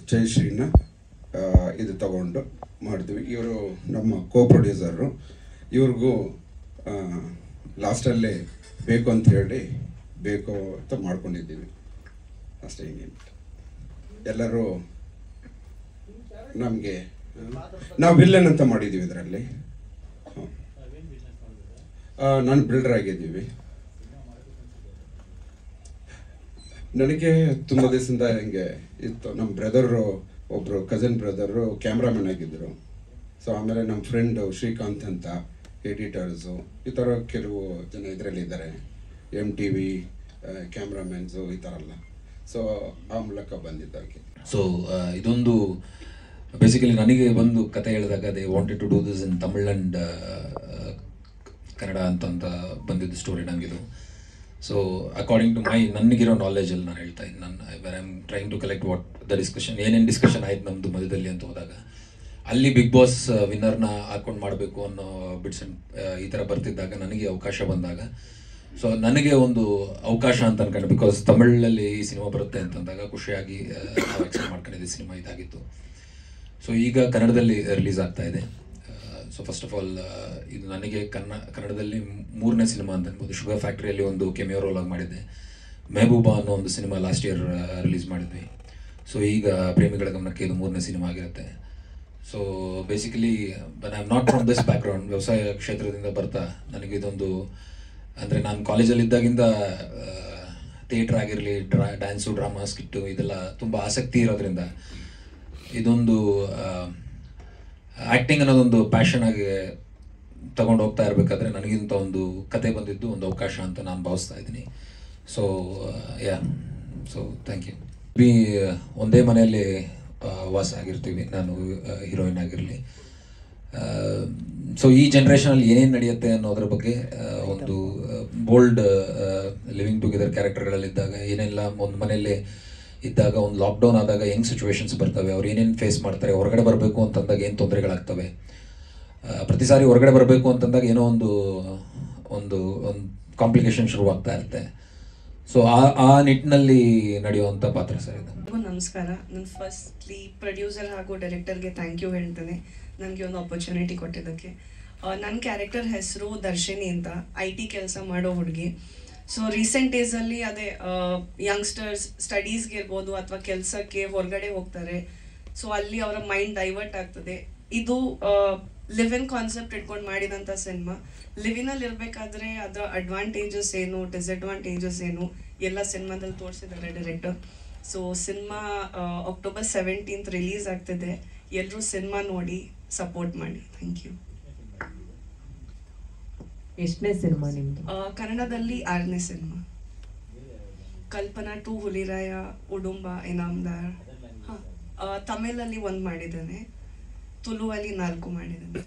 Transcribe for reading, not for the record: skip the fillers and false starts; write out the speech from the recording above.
ಜಯಶ್ರೀನ ಇದು ತಗೊಂಡು ಮಾಡಿದ್ವಿ. ಇವರು ನಮ್ಮ ಕೋ ಪ್ರೊಡ್ಯೂಸರು. ಇವ್ರಿಗೂ ಲಾಸ್ಟಲ್ಲಿ ಬೇಕು ಅಂತ ಹೇಳಿ ಬೇಕು ಅಂತ ಮಾಡ್ಕೊಂಡಿದ್ದೀವಿ ಅಷ್ಟೇ. ಇನ್ನೇನು ಎಲ್ಲರೂ ನಮಗೆ ನಾವು ವಿಲ್ಲನ್ ಅಂತ ಮಾಡಿದ್ದೀವಿ ಇದರಲ್ಲಿ. ನಾನು ಬಿಲ್ಡರ್ ಆಗಿದ್ದೀವಿ. ನನಗೆ ತುಂಬ ದಿವಸದಿಂದ ಹಿಂಗೆ ಇತ್ತು. ನಮ್ಮ ಬ್ರದರು ಒಬ್ಬರು ಕಸಿನ್ ಬ್ರದರು ಕ್ಯಾಮ್ರಾಮನ್ ಆಗಿದ್ದರು. ಸೊ ಆಮೇಲೆ ನಮ್ಮ ಫ್ರೆಂಡು ಶ್ರೀಕಾಂತ್ ಅಂತ ಎಡಿಟರ್ಸು, ಈ ಥರ ಕೆಲವು ಜನ ಇದರಲ್ಲಿ ಇದ್ದಾರೆ, MTV ಕ್ಯಾಮ್ರಾಮನ್ಸು ಈ ಥರ ಎಲ್ಲ. ಸೊ ಆ ಮೂಲಕ ಬಂದಿದ್ದಾಗೆ. ಸೊ ಇದೊಂದು ಬೇಸಿಕಲಿ ನನಗೆ ಒಂದು ಕತೆ ಹೇಳಿದಾಗ they wanted to do this in Tamil and Kannada ಅಂತ ಬಂದಿದ್ದು ಸ್ಟೋರಿ ನನಗಿದು. ಸೊ ಅಕಾರ್ಡಿಂಗ್ ಟು ನನಗಿರೋ ನಾಲೆಜಲ್ಲಿ ನಾನು ಹೇಳ್ತಾ ಇದ್ದೀನಿ. ನಾನು I am trying to collect what the discussion, ಏನೇನು ಡಿಸ್ಕಷನ್ ಆಯ್ತು ನಮ್ಮದು ಮಧ್ಯದಲ್ಲಿ ಅಂತ ಹೋದಾಗ ಅಲ್ಲಿ ಬಿಗ್ ಬಾಸ್ ವಿನ್ನರ್ನ ಹಾಕೊಂಡು ಮಾಡಬೇಕು ಅನ್ನೋ ಬಿಟ್ಸ್ ಈ ಥರ ಬರ್ತಿದ್ದಾಗ ನನಗೆ ಅವಕಾಶ ಬಂದಾಗ, ಸೊ ನನಗೆ ಒಂದು ಅವಕಾಶ ಅಂತ ಅನ್ಕೊಂಡು, ಬಿಕಾಸ್ ತಮಿಳಲ್ಲಿ ಈ ಸಿನಿಮಾ ಬರುತ್ತೆ ಅಂತಂದಾಗ ಖುಷಿಯಾಗಿ ನಾವು ಎಕ್ಸ್ಪೆಕ್ಟ್ ಮಾಡ್ಕೊಂಡಿದ್ದೆ ಸಿನಿಮಾ ಇದಾಗಿತ್ತು. ಸೊ ಈಗ ಕನ್ನಡದಲ್ಲಿ ರಿಲೀಸ್ ಆಗ್ತಾ ಇದೆ. ಸೊ ಫಸ್ಟ್ ಆಫ್ ಆಲ್ ಇದು ನನಗೆ ಕನ್ನಡದಲ್ಲಿ 3ನೇ ಸಿನಿಮಾ ಅಂತ ಅನ್ಬೋದು. ಶುಗರ್ ಫ್ಯಾಕ್ಟ್ರಿಯಲ್ಲಿ ಒಂದು ಕೆಮಿಯೋ ರೋಲ್ ಆಗಿ ಮಾಡಿದ್ದೆ. ಮೆಹಬೂಬಾ ಅನ್ನೋ ಒಂದು ಸಿನಿಮಾ ಲಾಸ್ಟ್ ಇಯರ್ ರಿಲೀಸ್ ಮಾಡಿದ್ವಿ. ಸೊ ಈಗ ಪ್ರೇಮಿಗಳ ಗಮನಕ್ಕೆ ಇದು 3ನೇ ಸಿನಿಮಾ ಆಗಿರುತ್ತೆ. So basically I am not from this background. ವ್ಯವಸಾಯ ಕ್ಷೇತ್ರದಿಂದ ಬರ್ತಾ ನನಗೆ ಇದೊಂದು ಅಂದರೆ ನಾನು ಕಾಲೇಜಲ್ಲಿ ಇದ್ದಾಗಿಂದ ಥಿಯೇಟ್ರ್ ಆಗಿರಲಿ, ಡ್ಯಾನ್ಸು, ಡ್ರಾಮಾ, ಸ್ಕಿಟ್ಟು ಇದೆಲ್ಲ ತುಂಬ ಆಸಕ್ತಿ ಇರೋದ್ರಿಂದ ಇದೊಂದು ಆ್ಯಕ್ಟಿಂಗ್ ಅನ್ನೋದೊಂದು ಪ್ಯಾಷನ್ ಆಗಿ ತಗೊಂಡು ಹೋಗ್ತಾ ಇರಬೇಕಾದ್ರೆ ನನಗಿಂತ ಒಂದು ಕತೆ ಬಂದಿದ್ದು ಒಂದು ಅವಕಾಶ ಅಂತ ನಾನು ಭಾವಿಸ್ತಾ ಇದ್ದೀನಿ. So so thank you. ಒಂದೇ ಮನೆಯಲ್ಲಿ ವಾಸ ಆಗಿರ್ತೀವಿ, ನಾನು ಹೀರೋಯಿನ್ ಆಗಿರಲಿ. ಸೊ ಈ ಜನ್ರೇಷನಲ್ಲಿ ಏನೇನು ನಡೆಯುತ್ತೆ ಅನ್ನೋದ್ರ ಬಗ್ಗೆ ಒಂದು ಬೋಲ್ಡ್ ಲಿವಿಂಗ್ ಟುಗೆದರ್ ಕ್ಯಾರೆಕ್ಟರ್ಗಳಲ್ಲಿದ್ದಾಗ ಏನೆಲ್ಲ ಒಂದು ಮನೆಯಲ್ಲಿ ಇದ್ದಾಗ, ಒಂದು ಲಾಕ್ಡೌನ್ ಆದಾಗ ಹೆಂಗೆ ಸಿಚುವೇಶನ್ಸ್ ಬರ್ತವೆ, ಅವ್ರು ಏನೇನು ಫೇಸ್ ಮಾಡ್ತಾರೆ, ಹೊರಗಡೆ ಬರಬೇಕು ಅಂತಂದಾಗ ಏನು ತೊಂದರೆಗಳಾಗ್ತವೆ, ಪ್ರತಿ ಸಾರಿ ಹೊರಗಡೆ ಬರಬೇಕು ಅಂತಂದಾಗ ಏನೋ ಒಂದು ಒಂದು ಒಂದು ಕಾಂಪ್ಲಿಕೇಶನ್ ಶುರುವಾಗ್ತಾ ಇರುತ್ತೆ. ಸೊ ಆ ನಿಟ್ಟಿನಲ್ಲಿ ನಡೆಯುವಂಥ ಪಾತ್ರ ಸರ್ ಇದು. ನಮಸ್ಕಾರ. ನಾನು ಫಸ್ಟ್ಲಿ ಪ್ರೊಡ್ಯೂಸರ್ ಹಾಗೂ ಡೈರೆಕ್ಟರ್ಗೆ ಥ್ಯಾಂಕ್ ಯು ಹೇಳ್ತೇನೆ ನನಗೆ ಒಂದು ಆಪರ್ಚುನಿಟಿ ಕೊಟ್ಟಿದ್ದಕ್ಕೆ. ನನ್ನ ಕ್ಯಾರೆಕ್ಟರ್ ಹೆಸರು ದರ್ಶಿನಿ ಅಂತ, IT ಕೆಲಸ ಮಾಡೋ ಹುಡುಗಿ. ಸೊ ರೀಸೆಂಟ್ ಡೇಸಲ್ಲಿ ಅದೇ ಯಂಗ್ಸ್ಟರ್ಸ್ ಸ್ಟಡೀಸ್ಗೆ ಇರ್ಬೋದು ಅಥವಾ ಕೆಲಸಕ್ಕೆ ಹೊರಗಡೆ ಹೋಗ್ತಾರೆ. ಸೊ ಅಲ್ಲಿ ಅವರ ಮೈಂಡ್ ಡೈವರ್ಟ್ ಆಗ್ತದೆ. ಇದು ಲಿವ್ ಇನ್ ಕಾನ್ಸೆಪ್ಟ್ ಇಟ್ಕೊಂಡು ಮಾಡಿದಂಥ ಸಿನಿಮಾ. ಲಿವಿನಲ್ಲಿ ಇರಬೇಕಾದ್ರೆ ಅದರ ಅಡ್ವಾಂಟೇಜಸ್ ಏನು, ಡಿಸ್ಅಡ್ವಾಂಟೇಜಸ್ ಏನು ಎಲ್ಲ ಸಿನಿಮಾದಲ್ಲಿ ತೋರಿಸಿದ್ದಾರೆ director. So cinema October 17th release ಆಗ್ತಿದೆ. ಎಲ್ಲರೂ ಸಿನಿಮಾ ನೋಡಿ ಸಪೋರ್ಟ್ ಮಾಡಿ. Thank you. ಎಷ್ಟನೇ ಸಿನಿಮಾ ನಿಮ್ದು? ಕನ್ನಡದಲ್ಲಿ 6ನೇ ಸಿನಿಮಾ. ಕಲ್ಪನಾ 2, ಹುಲಿರಾಯ, ಉಡುಂಬ, ಇನಾಮ್ದಾರ್. ತಮಿಳಲ್ಲಿ 1 ಮಾಡಿದ್ದೇನೆ, ತುಳುವಲ್ಲಿ 4 ಮಾಡಿದ್ದೇನೆ.